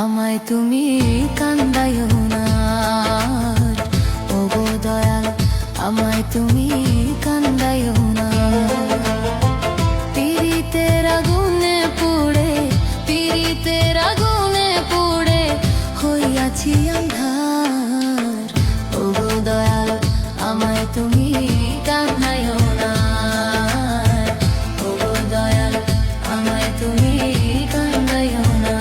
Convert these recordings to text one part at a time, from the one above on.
আমায় তুমি কান্দাইও না, ওগো দয়াল আমায় তুমি কান্দাইও না। পীড়িতের আগুনে পুড়ে, পীড়িতের আগুনে পুড়ে হইয়াছি আন্ধার, ওগো দয়াল আমায় তুমি কান্দাইও না, ওগো দয়াল আমায় তুমি কান্দাইও না।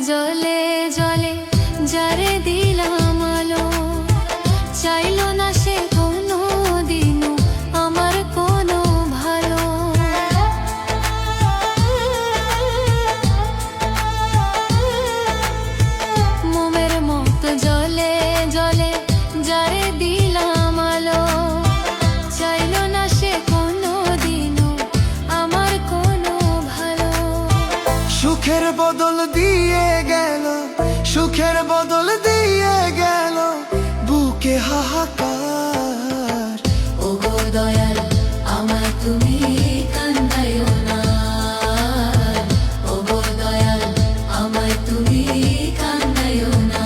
জলে জলে যারে দিলাম আলো, চাইলো না সে কোনো দিনও আমার কোনো ভালো। মোমের মতো জলে জলে যারে দিলাম আলো, চাইলো না সে কোনো দিনও আমার কোনো ভালো। সুখের বদল দিয়ে গেল, সুখের বদল দিয়ে গেল বুকে হাহাকার, ওগো দয়াল আমায় তুমি কান্দাইও না, ওগো দয়াল আমায় তুমি কান্দাইও না।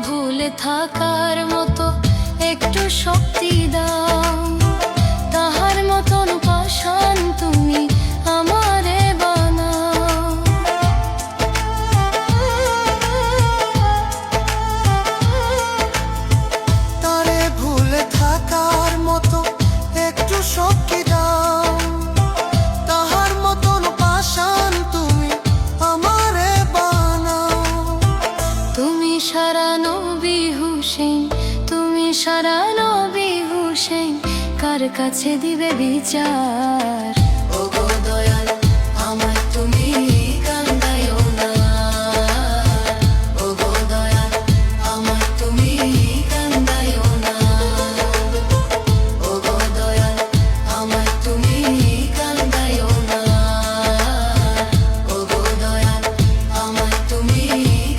ভুলে থাকার মতো একটু শক্তি দাও, তাহার মতন পাষাণ তুমি আমারে বানাও। তারে ভুলে থাকার মতো একটু শক্তি দাও, তাহার মতন পাষাণ তুমি আমারে বানাও। তুমি সারা নবী হুসেন, তুমি সারা নবী হুসেন, কার কাছে দিবে বিচার, ওগো দয়াল আমায় তুমি কান্দাইও না, ওগো দয়াল আমায় তুমি কান্দাইও না, ওগো দয়াল আমায় তুমি কান্দাইও না, ওগো দয়াল আমায় তুমি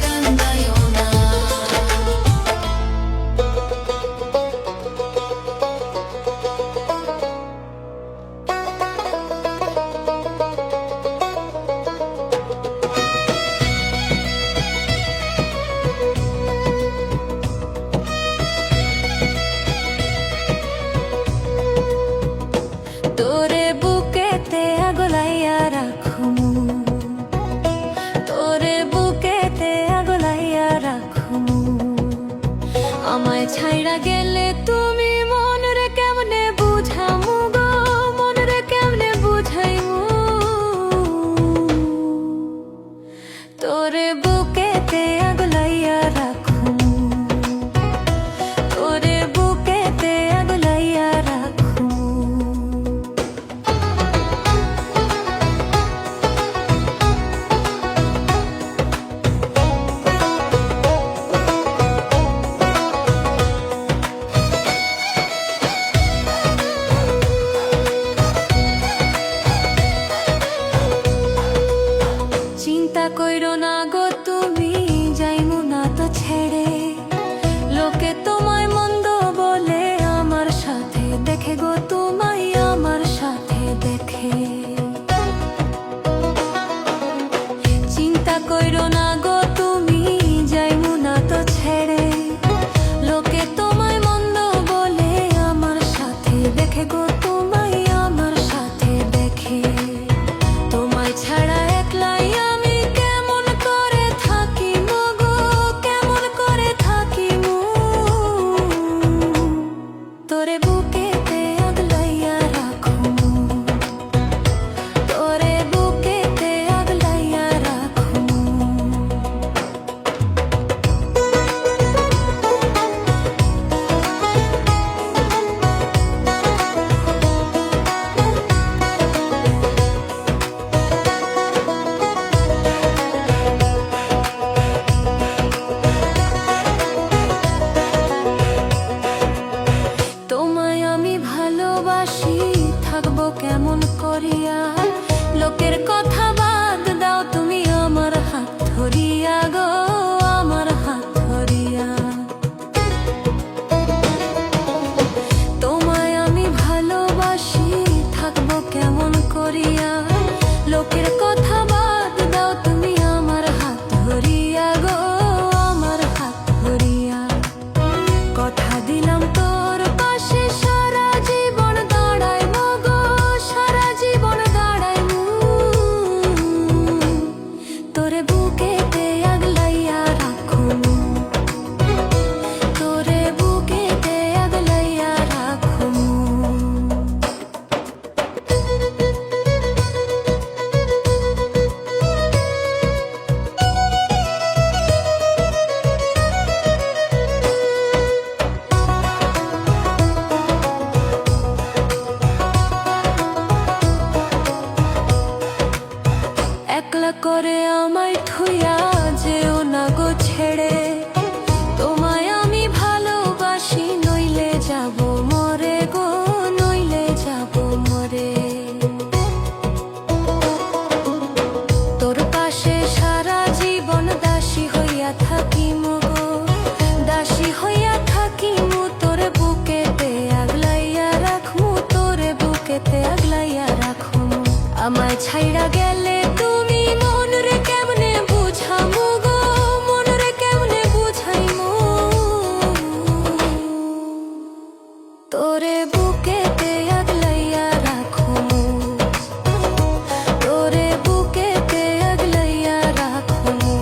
কান্দাইও না। তোরে বুকেতে আগলাইয়া রাখো, তোরে বুকেতে আগলাইয়া রাখো। তোমায় আমি ভালোবাসি, থাকবো কেমন করিয়া? লোকের কথা বাদ দাও, তুমি আমার হাত ধরিয়া গো, আমার হাত ধরিয়া। তোমায় আমি ভালোবাসি, থাকবো কেমন করিয়া? লোকের কথা বাদ দাও, তুমি আমার হাত ধরিয়া গো, আমার হাত ধরিয়া। কথা দিলাম তোর পাশে সারা জীবন দাঁড়াইবো গো, সারা জীবন দাঁড়াইবো। তোরে বুকেতে আগলাইয়া রাখো, তোরে বুকেতে আগলাইয়া রাখো। একলা করে আমায় থুইয়া যেও না গো ছেড়ে, তোমায় আমি ভালোবাসি, নইলে যাব মরে গো, নইলে যাব মরে। তোর পাশে সারা জীবন দাসী হইয়া থাকিমু গো, দাসী হইয়া থাকিমু। তোরে বুকেতে আগলাইয়া রাখমু, তোরে বুকেতে আগলাইয়া রাখমু। আমায় ছাইড়া গেলে তুমি মন রে কেমনে বুঝামু গো, মন রে কেমনে বুঝাইমু। তোরে বুকেতে আগলাইয়া রাখমু, তোরে বুকেতে আগলাইয়া রাখমু।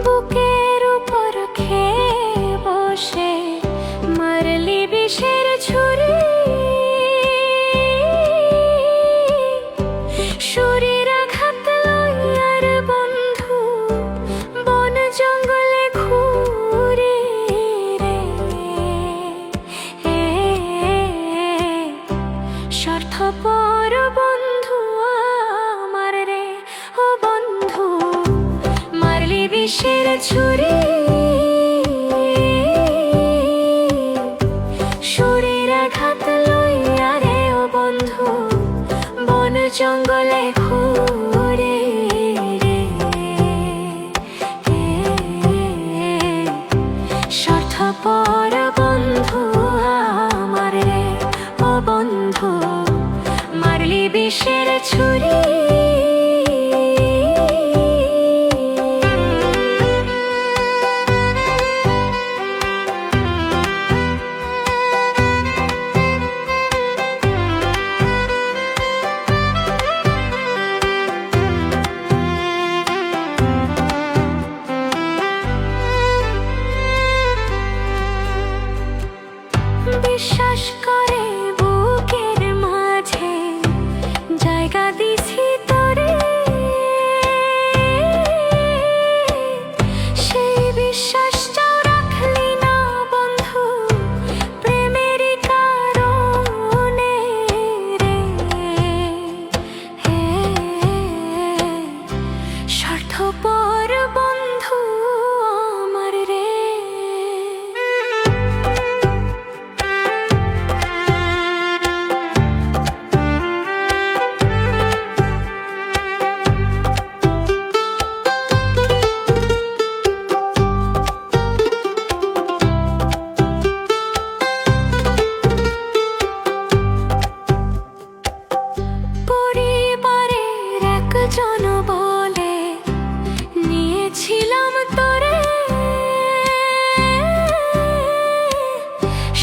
বুকের উপর খেয়ে বসে মারলি বিষের ছুরি, শরীর আঘাত লইয়ার বন্ধু বন জঙ্গলে ঘুরে রে। স্বার্থপর বন্ধু আমার রে, ও বন্ধু মারলি বিষের ছুরি, শরীর আঘাত লইয়া রে ও বন্ধু বন জঙ্গলে ঘুরে রে। স্বার্থপর বন্ধু আমার রে, ও বন্ধু মারলি বিষের ছুরি। বিশ্বাস করে বুকের মাঝে জায়গা দিছি তোরে, সেই বিশ্বাসটাও রাখলি না বন্ধু প্রেমেরই কারণে রে। স্বার্থপর বন্ধু আমার রে। জন বলে নিয়েছিলাম তোরে,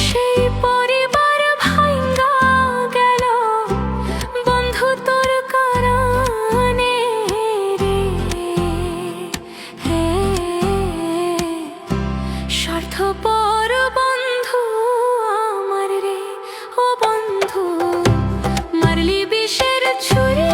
সেই পরিবার ভাঙ্গা গেল বন্ধু তোর কারণে রে। হে স্বার্থপর বন্ধু আমার রে, ও বন্ধু মারলি বিষের ছুরি,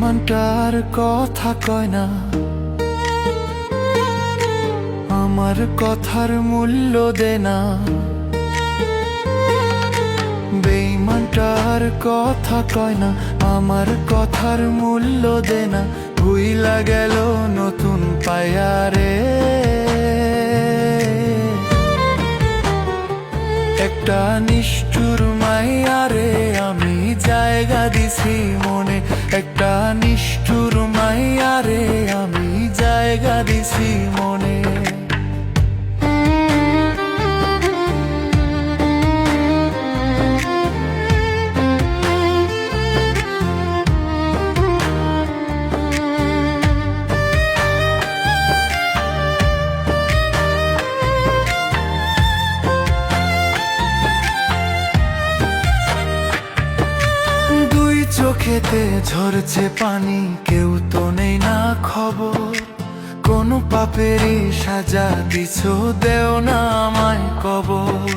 বেইমানটার কথা কয় না, আমার কথার মূল্য দে না। বেইমানটার কথা কয় না, আমার কথার মূল্য দে না। ভুইলা গেল নতুন পায়া রে, একটা নিষ্ঠুর মাইয়া রে আমি জায়গা দিছি মনে। একটা নিষ্ঠুর মাইয়া রে আমি জায়গা দিছি মনে। চোখেতে ঝরছে পানি, কেউ তো নেই না খবর। কোন পাপেরই সাজা দিছ, দেও না আমায় কবর।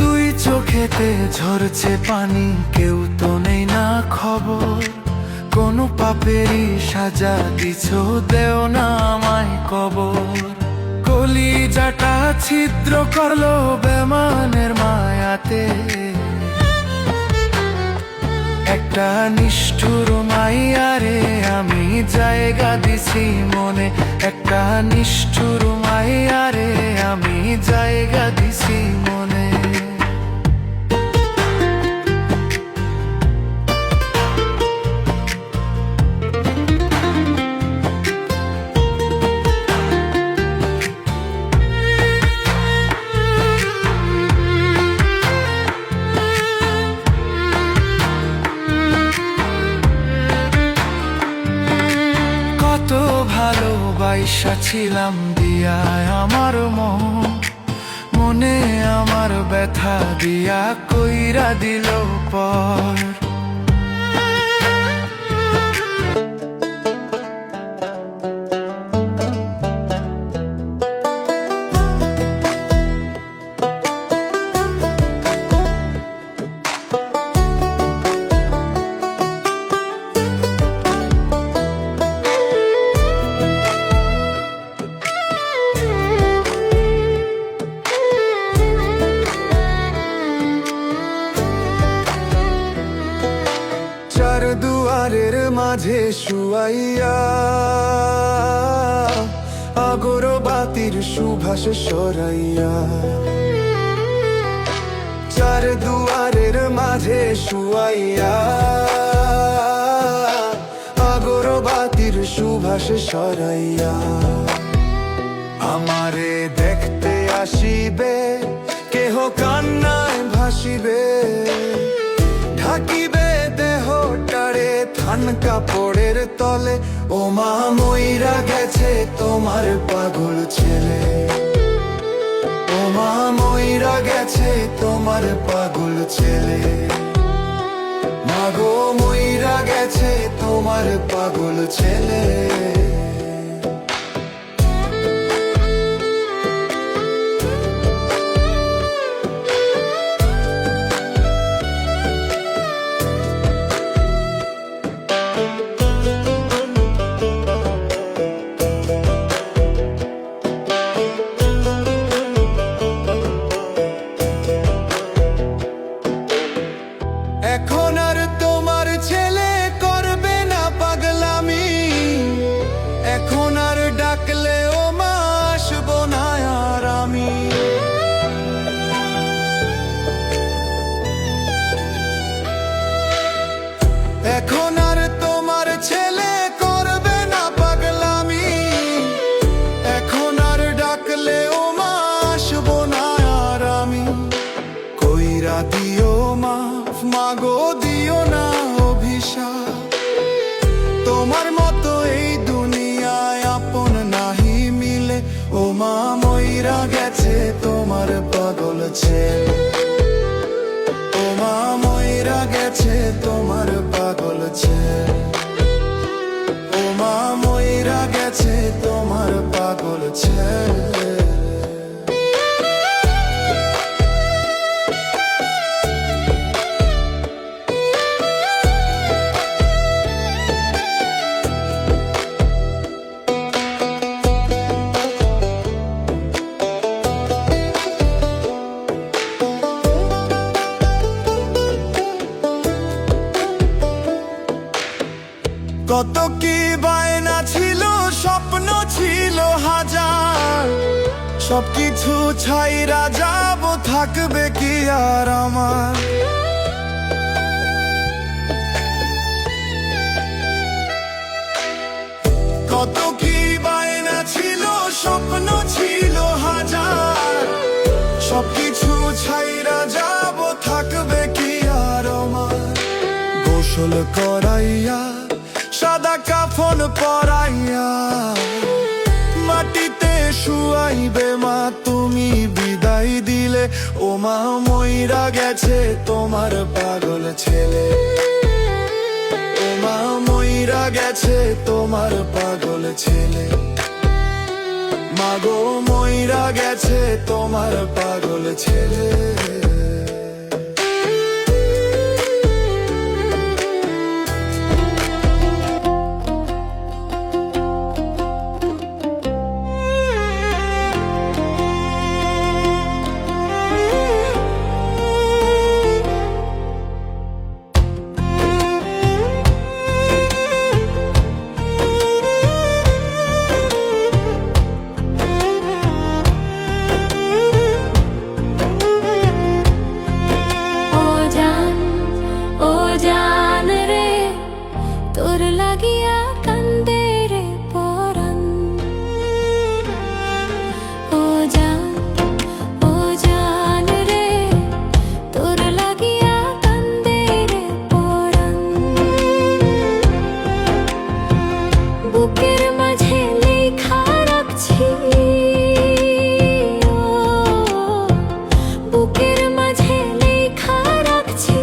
দুই চোখেতে ঝরছে পানি, কেউ তো নেই না খবর। কোন পাপেরই সাজা দিছ, দেও না আমায় কবর। কলিজাটা ছিদ্র করলো বেমানের মায়াতে, একটা নিষ্ঠুর মাইয়া রে আমি জায়গা দিছি মনে। একটা নিষ্ঠুর মাইয়া রে আমি জায়গা দিছি মনে। ভালোবাসা ছিলাম দিয়া আমার মনে আমার ব্যথা দিয়া কইরা দিল পর। দুয়ারের মাঝে শুয়াইয়া আগরবাতির সুভাষ সরাইয়া। চার দুয়ারের মাঝে শুয়াইয়া আগরবাতির সুভাষ সরাইয়া। আমারে দেখতে আসিবে কেহ কান্নায় ভাসিবে, ঢাকিবে দেহটারে থান কাপড়ের তলে। ও মা মইরা গেছে তোমার পাগল ছেলে, ও মা মইরা গেছে তোমার পাগল ছেলে। মাগো মইরা গেছে তোমার পাগল ছেলে। এখন আর তোমার ছেলে করবে না পাগলামি, এখন আর ডাকলে ও মা আসবো না আর আমি। এখন আর তোমার ছেলে করবে না পাগলামি, এখন আর ডাকলে ও মা আসবো না আর আমি। কইরা দিও মাগো দিও না অভিশাপ, তোমার মতো এই দুনিয়ায় আপন নাহি মিলে। ও মা মইরা গেছে তোমার পাগল ছেলে, ও মা মইরা গেছে তোমার পাগল ছেলে, ও মা মইরা গেছে তোমার পাগল ছেলে। কত কি বায়না ছিল, স্বপ্ন ছিল হাজার, সবকিছু ছাইরা যাব, থাকবে কি আর আমার। কত কি বায়না ছিল, স্বপ্ন ছিল হাজার, সবকিছু ছাইরা যাব, থাকবে কি আর আমার। গোসল করাইয়া সাদা কাফন পরাইয়া মাটিতে শুয়াইবে মা, তুমি বিদায় দিলে ও মা, মইরা গেছে তোমার পাগল ছেলে। ও মা, মইরা গেছে তোমার পাগল ছেলে। মাগো, মইরা গেছে তোমার পাগল ছেলে। তোর লাগিয়া কান্দে রে পরাণ, ও জান রে, তোর লাগিয়া কান্দে রে পরাণ। বুকের মাঝে লেখা রাখছি, বুকের মাঝে লেখা রাখছি,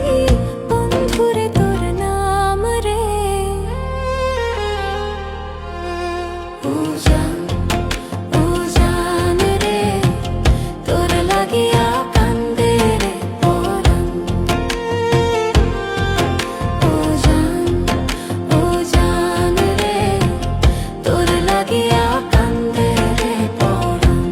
বন্ধুরে তোর নাম রে। ও জান রে, তোর লাগিয়া কান্দে রে পরাণ। ও জান রে, তোর লাগিয়া কান্দে রে পরাণ।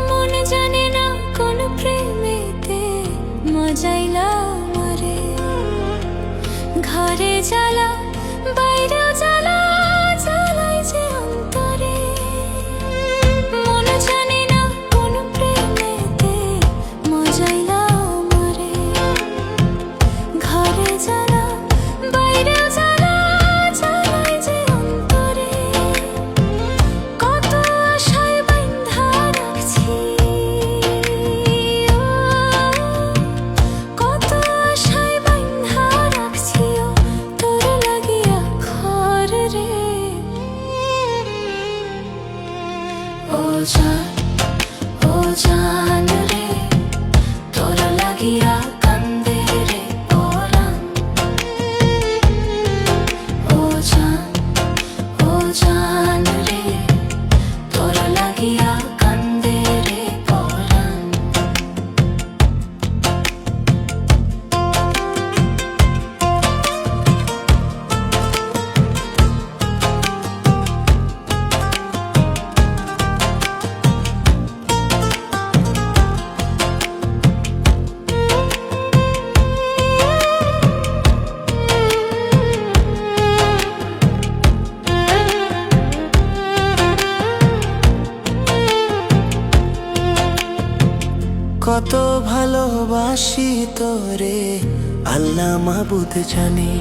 মন জানে না কোন প্রেমেতে মজাইলা আমারে, ঘরে জ্বালা বাইরে জ্বালা, জ্বালাই যে অন্তরে। মন জানে না কোন প্রেমেতে মজাইলা আমারে, ঘরে জ্বালা বাইরে জ্বালা, জ্বালাই যে অন্তরে। কত আশায় বাঁধা রাখছি, কত আশায় বাঁধা রাখছি, তোর লাগিয়া ঘর রে। ও জান রে, তোর লাগিয়া কান্দে রে পরাণ। ও জান রে, তোর লাগিয়া কান্দে রে পরাণ। কত ভালোবাসি তোরে আল্লাহ মাবুদ জানে,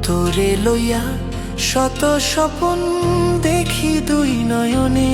তোরে লইয়া শত স্বপন দেখি দুই নয়নে।